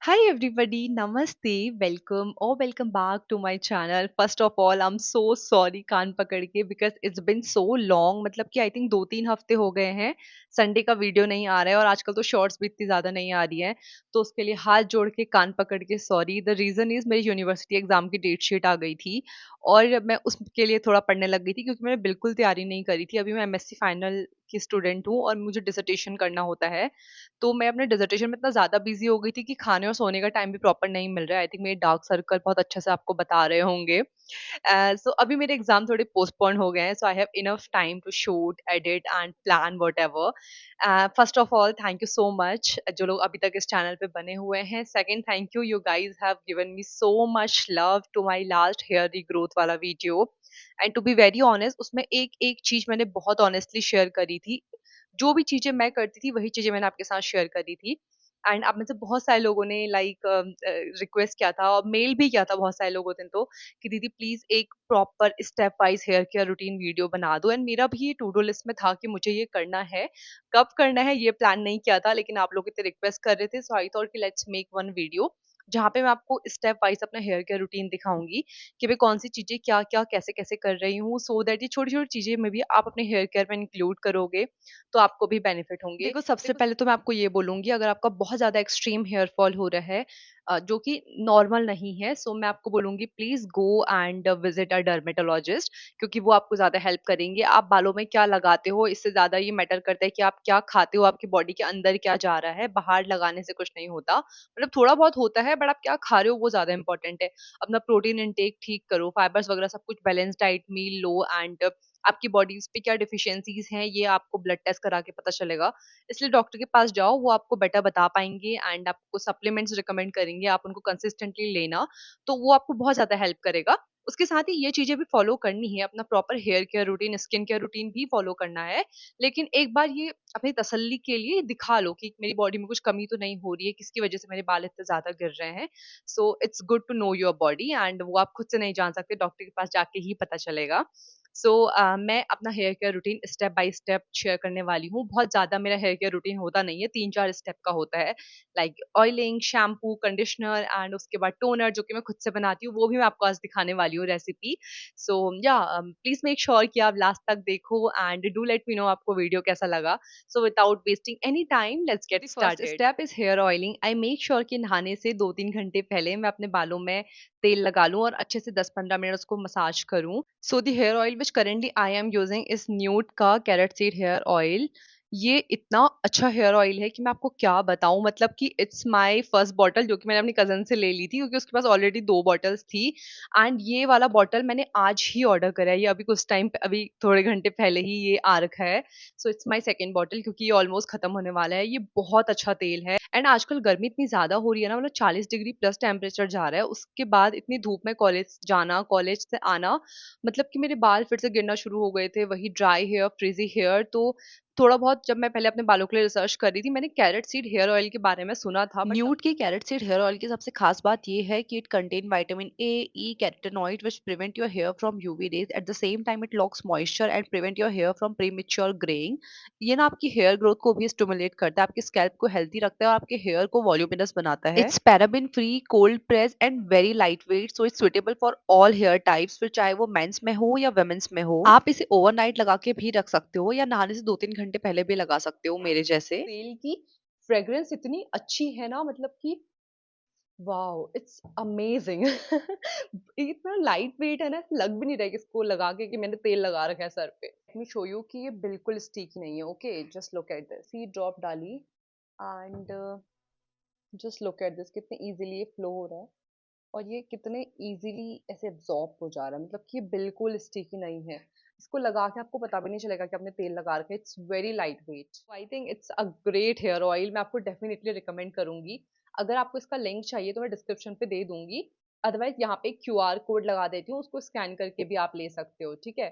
Hi everybody, namaste, welcome or welcome back to my channel. First of all, I'm so sorry कान पकड़ के because it's been so long मतलब कि I think 2-3 हफ्ते हो गए हैं संडे का वीडियो नहीं आ रहा है और आजकल तो शॉर्ट्स भी इतनी ज़्यादा नहीं आ रही हैं तो उसके लिए हाथ जोड़ के कान पकड़ के सॉरी द रीज़न इज़ मेरी यूनिवर्सिटी एग्ज़ाम की डेट शीट आ गई थी और मैं उसके लिए थोड़ा पढ़ने लग गई थी क्योंकि मैंने बिल्कुल तैयारी नहीं करी थी अभी मैं एमएससी फाइनल की स्टूडेंट हूँ और मुझे डिसर्टेशन करना होता है तो मैं अपने डिसर्टेशन में इतना ज़्यादा बिज़ी हो गई थी कि खाने और सोने का टाइम भी प्रॉपर नहीं मिल रहा है। आई थिंक मेरे डार्क सर्कल बहुत अच्छे से आपको बता रहे होंगे। सो अभी मेरे एग्ज़ाम थोड़े पोस्टपोन हो गए हैं, so I have enough time to shoot, edit and plan whatever. First of all thank you so much जो लोग अभी तक इस चैनल पे बने हुए हैं। Second thank you, you guys have given me so much love to my last hair regrowth वाला video and to be very honest उसमें एक-एक चीज़ मैंने बहुत ऑनेस्टली शेयर करी थी। जो भी चीज़ें मैं करती थी वही चीज़ें मैंने आपके साथ शेयर करी थी एंड आप में से बहुत सारे लोगों ने लाइक रिक्वेस्ट किया था और मेल भी किया था बहुत सारे लोगों ने तो कि दीदी प्लीज एक proper step wise hair care routine video बना दो एंड मेरा भी ये टू डू लिस्ट में था कि मुझे ये करना है। कब करना है ये प्लान नहीं किया था लेकिन आप लोग इतने रिक्वेस्ट कर रहे थे सो आई थॉट कि लेट्स मेक वन वीडियो जहाँ पे मैं आपको स्टेप वाइज अपना हेयर केयर रूटीन दिखाऊंगी कि मैं कौन सी चीजें क्या क्या कैसे कैसे कर रही हूँ सो दैट ये छोटी छोटी चीजें में भी आप अपने हेयर केयर में इंक्लूड करोगे तो आपको भी बेनिफिट होंगे। देखो सबसे पहले तो मैं आपको ये बोलूँगी अगर आपका बहुत ज़्यादा एक्सट्रीम हेयर फॉल हो रहा है जो कि नॉर्मल नहीं है सो मैं आपको बोलूँगी please go and visit a dermatologist क्योंकि वो आपको ज़्यादा हेल्प करेंगे। आप बालों में क्या लगाते हो इससे ज़्यादा ये मैटर करता है कि आप क्या खाते हो, आपकी बॉडी के अंदर क्या जा रहा है, बाहर लगाने से कुछ नहीं होता। मतलब थोड़ा बहुत होता है बट आप क्या खा रहे हो वो ज़्यादा इंपॉर्टेंट है। अपना प्रोटीन इनटेक ठीक करो, फाइबर्स वगैरह सब कुछ बैलेंस डाइट मील लो एंड आपकी बॉडीज़ पे क्या डेफिशिएंसीज़ हैं, ये आपको ब्लड टेस्ट करा के पता चलेगा। इसलिए डॉक्टर के पास जाओ, वो आपको बेटर बता पाएँगे एंड आपको सप्लीमेंट्स रिकमेंड करेंगे, आप उनको कंसिस्टेंटली लेना, तो वो आपको बहुत ज़्यादा हेल्प करेगा। उसके साथ ही ये चीज़ें भी फॉलो करनी है, अपना proper hair care routine, skin care routine भी फॉलो करना है। लेकिन एक बार ये अपनी तसल्ली के लिए दिखा लो कि मेरी बॉडी में कुछ कमी तो नहीं हो रही है, किसकी वजह से मेरे बाल इतने ज़्यादा गिर रहे हैं। So it's good to know your body and वो आप खुद से नहीं जान सकते, डॉक्टर के पास जाके ही पता चलेगा। सो मैं अपना hair care routine step by step share करने वाली हूँ। बहुत ज़्यादा मेरा हेयर केयर रूटीन होता नहीं है, 3-4 स्टेप का होता है। Like oiling, shampoo, conditioner and उसके बाद टोनर जो कि मैं खुद से बनाती हूँ, वो भी मैं आपको आज दिखाने वाली हूँ रेसिपी। सो या प्लीज़ मेक श्योर कि आप लास्ट तक देखो and do let me know आपको वीडियो कैसा लगा। So without wasting any time let's get started. First step is here oiling. I make sure कि नहाने से 2-3 घंटे पहले मैं अपने बालों में तेल लगा लूँ और अच्छे से 10-15 मिनट उसको मसाज करूँ। So the hair oil which currently I am using is Neud का कैरेट सीड हेयर ऑयल। ये इतना अच्छा हेयर ऑयल है कि मैं आपको क्या बताऊँ, मतलब कि इट्स माय फर्स्ट बॉटल जो कि मैंने अपनी कज़न से ले ली थी क्योंकि उसके पास ऑलरेडी 2 बॉटल्स थी एंड ये वाला बॉटल मैंने आज ही ऑर्डर करा है। ये अभी कुछ टाइम अभी थोड़े घंटे पहले ही ये आ रखा है। So it's my second bottle क्योंकि ये ऑलमोस्ट खत्म होने वाला है। ये बहुत अच्छा तेल है एंड आजकल गर्मी इतनी ज़्यादा हो रही है ना, मतलब 40 डिग्री प्लस टेम्परेचर जा रहा है। उसके बाद इतनी धूप में कॉलेज जाना, कॉलेज से आना, मतलब कि मेरे बाल फिर से गिरना शुरू हो गए थे। वही ड्राई हेयर, फ्रिज़ी हेयर। तो थोड़ा बहुत जब मैं पहले अपने बालों के लिए रिसर्च कर रही थी, मैंने कैरेट सीड हेयर ऑयल के बारे में सुना था बट न्यूड के कैरेट सीड हेयर ऑयल की सबसे खास बात ये है कि it contain vitamin A, E, carotenoid which prevent your hair from UV rays. At the same time it locks moisture and prevent your hair from premature greying. ये ना आपकी हेयर ग्रोथ को भी स्टिमुलेट करता है, आपके स्कैल्प को healthy रखता है और आपके हेयर को वॉल्यूमिनस बनाता है। It's paraben free, cold press and very light weight, so it's suitable for all hair types, फिर चाहे वो मेंस में हो या वुमेन्स में हो। आप इसे ओवरनाइट लगा के भी रख सकते हो या नहाने से 2-3 घंटे पहले भी लगा सकते हो मेरे जैसे। तेल की फ्रेग्रेंस इतनी अच्छी है ना, मतलब कि वाओ इट्स अमेजिंग। इतना लाइट वेट है ना, ऐसा लग भी नहीं रहा है कि इसको लगा के कि मैंने तेल लगा रखा है सर पे। लेट मी शो यू कि ये बिल्कुल स्टिकी नहीं है। Okay just look at this, see drop डाली and just look at this, कितने इजीली ये फ्लो हो रहा है और ये कितने इजीली ऐसे एब्जॉर्ब हो जा रहा है, मतलब कि ये बिल्कुल स्टिकी नहीं है। इसको लगा के आपको पता भी नहीं चलेगा कि आपने तेल लगा रखा है। It's very light weight, I think it's a great hair oil. मैं आपको डेफिनेटली रिकमेंड करूंगी। अगर आपको इसका लिंक चाहिए तो मैं डिस्क्रिप्शन पे दे दूंगी, अदरवाइज यहाँ पे क्यूआर कोड लगा देती हूँ, उसको स्कैन करके भी आप ले सकते हो। ठीक है,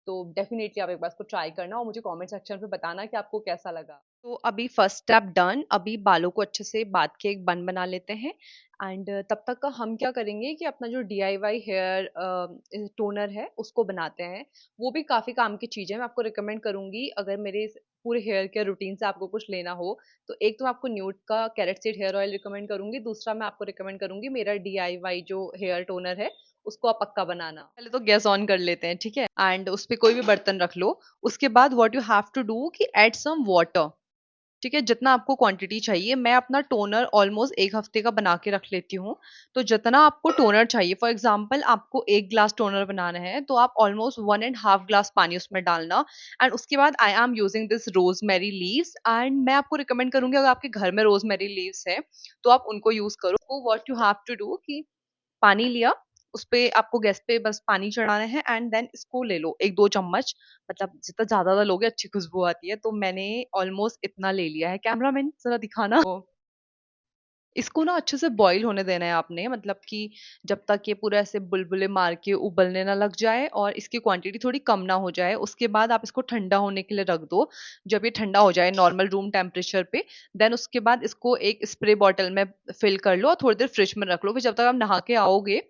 तो डेफिनेटली आप एक बार इसको ट्राई करना और मुझे कमेंट सेक्शन पे बताना कि आपको कैसा लगा। तो अभी फर्स्ट स्टेप डन। अभी बालों को अच्छे से बांध के एक बन बना लेते हैं एंड तब तक का हम क्या करेंगे कि अपना जो डीआईवाई हेयर टोनर है उसको बनाते हैं। वो भी काफ़ी काम की चीज़ है, मैं आपको रिकमेंड करूँगी। अगर मेरे पूरे हेयर केयर रूटीन से आपको कुछ लेना हो, तो एक तो मैं आपको न्यूड का carrot seed hair oil recommend करूंगी, दूसरा मैं आपको रिकमेंड करूंगी मेरा DIY जो हेयर टोनर है, उसको आप पक्का बनाना। पहले तो गैस ऑन कर लेते हैं, ठीक है, एंड उस पे कोई भी बर्तन रख लो। उसके बाद what you have to do कि ऐड सम वाटर, ठीक है, जितना आपको क्वांटिटी चाहिए। मैं अपना टोनर ऑलमोस्ट 1 हफ्ते का बना के रख लेती हूँ। तो जितना आपको टोनर चाहिए, फॉर एग्जाम्पल आपको 1 ग्लास टोनर बनाना है, तो आप ऑलमोस्ट 1.5 ग्लास पानी उसमें डालना। एंड उसके बाद आई am using this rosemary leaves, and मैं आपको रिकमेंड करूंगी अगर आपके घर में रोजमेरी लीव्स है तो आप उनको यूज करो। What you have to do कि पानी लिया, उस पे आपको गैस पे बस पानी चढ़ाना है, एंड देन इसको ले लो 1-2 चम्मच, मतलब जितना ज्यादा लोगे अच्छी खुशबू आती है, तो मैंने ऑलमोस्ट इतना ले लिया है। कैमरामैन जरा दिखाना। तो इसको ना अच्छे से बॉईल होने देना है आपने, मतलब कि जब तक ये पूरा ऐसे बुलबुले मार के उबलने ना लग जाए और इसकी क्वांटिटी थोड़ी कम ना हो जाए। उसके बाद आप इसको ठंडा होने के लिए रख दो। जब ये ठंडा हो जाए नॉर्मल रूम टेम्परेचर पे, देन उसके बाद इसको एक स्प्रे बॉटल में फिल कर लो और थोड़ी देर फ्रिज में रख लो। फिर जब तक आप नहा के आओगे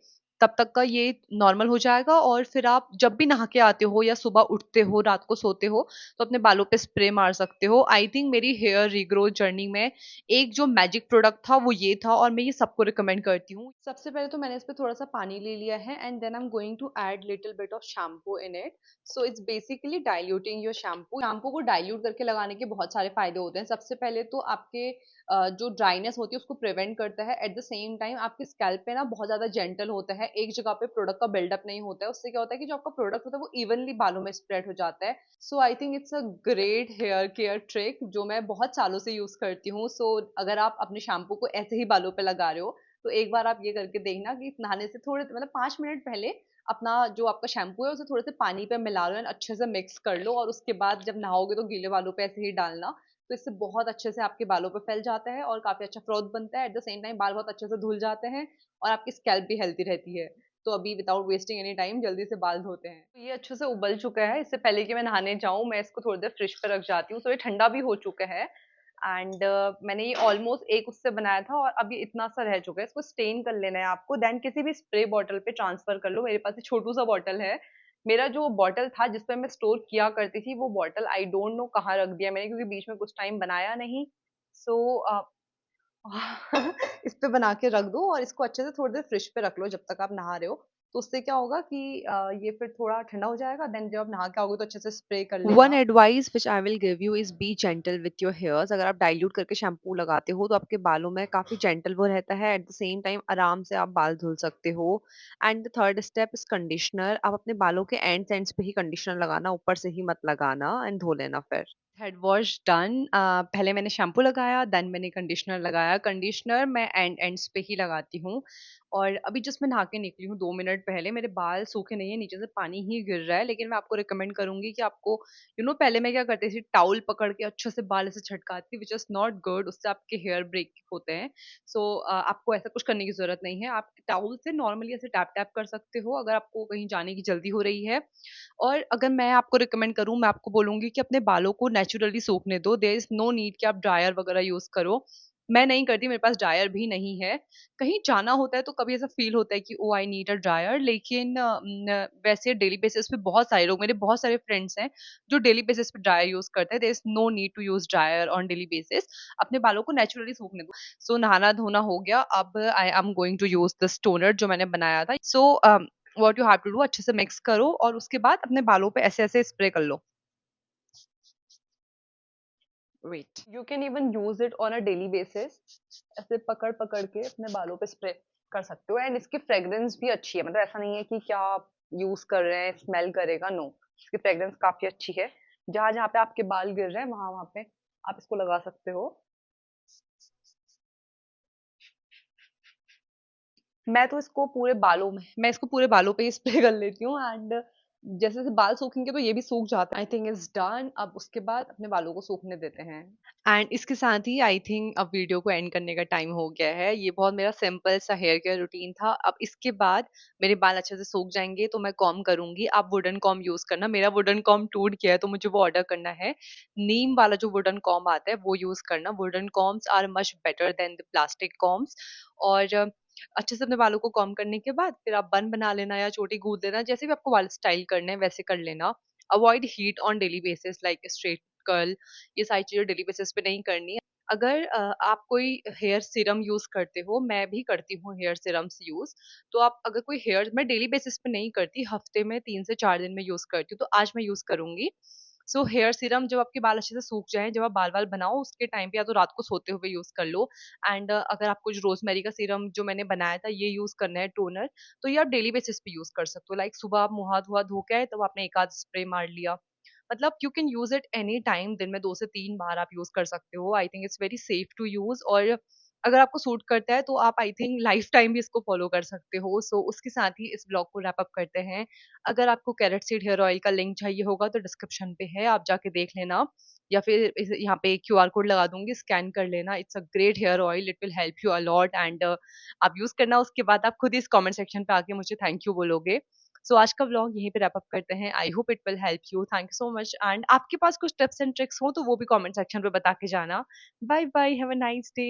तब तक का ये नॉर्मल हो जाएगा, और फिर आप जब भी नहा के आते हो या सुबह उठते हो, रात को सोते हो, तो अपने बालों पे स्प्रे मार सकते हो। आई थिंक मेरी हेयर रीग्रोथ जर्नी में एक जो मैजिक प्रोडक्ट था वो ये था, और मैं ये सबको रिकमेंड करती हूँ। सबसे पहले तो मैंने इस पे थोड़ा सा पानी ले लिया है, and then I am going to add little bit of shampoo in it. So it's basically diluting your shampoo. Shampoo को डाइल्यूट करके लगाने के बहुत सारे फायदे होते हैं। सबसे पहले तो आपके जो ड्राइनेस होती है उसको प्रिवेंट करता है। एट द सेम टाइम आपके स्कैल्प पे ना बहुत ज्यादा जेंटल होता है, एक जगह पे प्रोडक्ट का बिल्डअप नहीं होता है। उससे क्या होता है कि जो आपका प्रोडक्ट होता है वो इवनली बालों में स्प्रेड हो जाता है। So I think it's a great hair care trick जो मैं बहुत सालों से यूज करती हूँ। सो अगर आप अपने शैम्पू को ऐसे ही बालों पे लगा रहे हो, तो एक बार आप ये करके देखना कि नहाने से थोड़े मतलब 5 मिनट पहले अपना जो आपका शैम्पू है उसे थोड़े से पानी पे मिला लो एंड अच्छे से मिक्स कर लो, और उसके बाद जब नहाओगे तो गीले बालों पे ऐसे ही डालना। तो इससे बहुत अच्छे से आपके बालों पे फैल जाता है और काफी अच्छा फ्रोथ बनता है। एट द सेम टाइम बाल बहुत अच्छे से धुल जाते हैं और आपकी स्कैल्प भी हेल्थी रहती है। तो अभी विदाउट वेस्टिंग एनी टाइम जल्दी से बाल धोते हैं। तो ये अच्छे से उबल चुका है। इससे पहले कि मैं नहाने जाऊं मैं इसको थोड़ी देर फ्रिज पे रख जाती हूँ, तो ये ठंडा भी हो चुका है। एंड मैंने ये ऑलमोस्ट एक उससे बनाया था और अब ये इतना सा रह चुका है। इसको स्टेन कर लेना है आपको, देन किसी भी स्प्रे बॉटल पे ट्रांसफर कर लो। मेरे पास ये छोटू सा बॉटल है। मेरा जो बॉटल था जिसपे मैं स्टोर किया करती थी वो बॉटल आई डोंट नो कहाँ रख दिया मैंने, क्योंकि बीच में कुछ टाइम बनाया नहीं। सो इस पे बना के रख दो और इसको अच्छे से थोड़ी देर फ्रिज पे रख लो जब तक आप नहा रहे हो। तो उससे क्या होगा कि ये फिर थोड़ा ठंडा हो जाएगा, देन जब आप नहा के आओगे तो अच्छे से स्प्रे कर वन लेना। Advice which I will give you is B gentle with your hairs. अगर आप डाइल्यूट करके शैम्पू लगाते हो तो आपके बालों में काफी जेंटल वो रहता है। एट द सेम टाइम आराम से आप बाल धुल सकते हो। And the third step is conditioner. आप अपने बालों के एंड्स पे ही कंडीशनर लगाना, ऊपर से ही मत लगाना, एंड धो लेना फिर। Head wash done. पहले मैंने शैम्पू लगाया, देन मैंने कंडीशनर लगाया। कंडीशनर मैं एंड्स पे ही लगाती हूँ। और अभी जस्ट मैं नहा के निकली हूँ 2 मिनट पहले। मेरे बाल सूखे नहीं है, नीचे से पानी ही गिर रहा है, लेकिन मैं आपको रिकमेंड करूंगी कि आपको पहले मैं क्या करती थी, टाउल पकड़ के अच्छे से बाल ऐसे छटकाती, विच इज नॉट गुड, उससे आपके हेयर ब्रेक होते हैं। सो आपको ऐसा कुछ करने की जरूरत नहीं है। आप टाउल से नॉर्मली ऐसे टैप टैप कर सकते हो अगर आपको कहीं जाने की जल्दी हो रही है। और अगर मैं आपको रिकमेंड करूँ, मैं आपको बोलूँगी कि अपने बालों को नेचुरली सूखने दो। देयर इज़ नो नीड कि आप ड्रायर वगैरह यूज़ करो। मैं नहीं करती, मेरे पास ड्रायर भी नहीं है। कहीं जाना होता है तो कभी ऐसा फ़ील होता है कि ओह! आई नीड अ ड्रायर, लेकिन वैसे डेली बेसिस पे बहुत सारे लोग, मेरे बहुत सारे फ्रेंड्स हैं जो डेली बेसिस पे ड्रायर यूज़ करते हैं। There is no need to use dryer on daily basis. अपने बालों को नेचुरली सूखने दो। सो नहाना-धोना हो गया, अब I am going to use this toner जो मैंने बनाया था। So what you have to do, अच्छे से मिक्स करो और उसके बाद अपने बालों पे ऐसे-ऐसे स्प्रे कर लो। Wait, you can even use it on a daily basis. ऐसे पकड़-पकड़ के अपने बालों पे स्प्रे कर सकते हो। एंड इसकी फ्रेग्रेंस भी अच्छी है, मतलब ऐसा नहीं है कि क्या आप यूज कर रहे हैं स्मेल करेगा, नो। इसकी फ्रेग्रेंस काफी अच्छी है। जहाँ-जहाँ पे आपके बाल गिर रहे हैं वहाँ-वहाँ पे आप इसको लगा सकते हो। मैं इसको पूरे बालों पे ही स्प्रे कर लेती हूँ, एंड जैसे जैसे बाल सूखेंगे तो ये भी सूख जाता है। आई थिंक इट्स डन। अब उसके बाद अपने बालों को सूखने देते हैं। एंड इसके साथ ही आई थिंक अब वीडियो को एंड करने का टाइम हो गया है। ये बहुत मेरा सिंपल सा हेयर केयर रूटीन था। अब इसके बाद मेरे बाल अच्छे से सूख जाएंगे तो मैं कॉम्ब करूंगी। आप वुडन कॉम्ब यूज करना। मेरा वुडन कॉम्ब टूट गया है तो मुझे वो ऑर्डर करना है। नीम वाला जो वुडन कॉम्ब आता है वो यूज करना। Wooden combs are much better than the plastic combs. और अच्छे से अपने बालों को कॉम्ब करने के बाद फिर आप बन बना लेना या चोटी गूंद लेना, जैसे भी आपको बाल स्टाइल करने हैं वैसे कर लेना। Avoid heat on daily basis like straight curl, ये सारी चीज़ें डेली बेसिस पे नहीं करनी है। अगर आप कोई हेयर सीरम यूज़ करते हो, मैं भी करती हूँ हेयर सीरम्स यूज़, तो आप अगर कोई हेयर मैं डेली बेसिस पे नहीं करती, हफ्ते में 3 से 4 दिन में यूज़ करती हूँ, तो आज मैं यूज़ करूँगी। सो हेयर सीरम जब आपके बाल अच्छे से सूख जाएँ, जब आप बाल-वाल बनाओ उसके टाइम पे या तो रात को सोते हुए यूज़ कर लो एंड अगर आपको जो रोज़मेरी का सीरम जो मैंने बनाया था ये यूज़ करना है टोनर, तो ये आप डेली बेसिस पे यूज़ कर सकते हो। लाइक सुबह आप मुँह हाथ-वुआ धो के आए, तब आपने एक आध स्प्रे मार लिया। मतलब you can use it any time, दिन में 2 से 3 बार आप यूज़ कर सकते हो। I think it's very safe to use और अगर आपको सूट करता है तो आप आई थिंक लाइफ टाइम भी इसको फ़ॉलो कर सकते हो। सो उसके साथ ही इस ब्लॉग को रैप अप करते हैं। अगर आपको कैरेट सीड हेयर ऑयल का लिंक चाहिए होगा तो डिस्क्रिप्शन पे है, आप जाके देख लेना या फिर इस यहाँ पे क्यूआर कोड लगा दूँगी, स्कैन कर लेना। It's a great hair oil, it will help you a lot and आप यूज़ करना उसके बाद आप खुद ही इस कमेंट सेक्शन पे आके मुझे थैंक यू बोलोगे। सो आज का व्लॉग यहीं पे रैप अप करते हैं। I hope it will help you. Thank you so much and आपके पास कुछ टिप्स एंड ट्रिक्स हो तो वो भी कमेंट सेक्शन पे बता के जाना। Bye bye, have a nice day.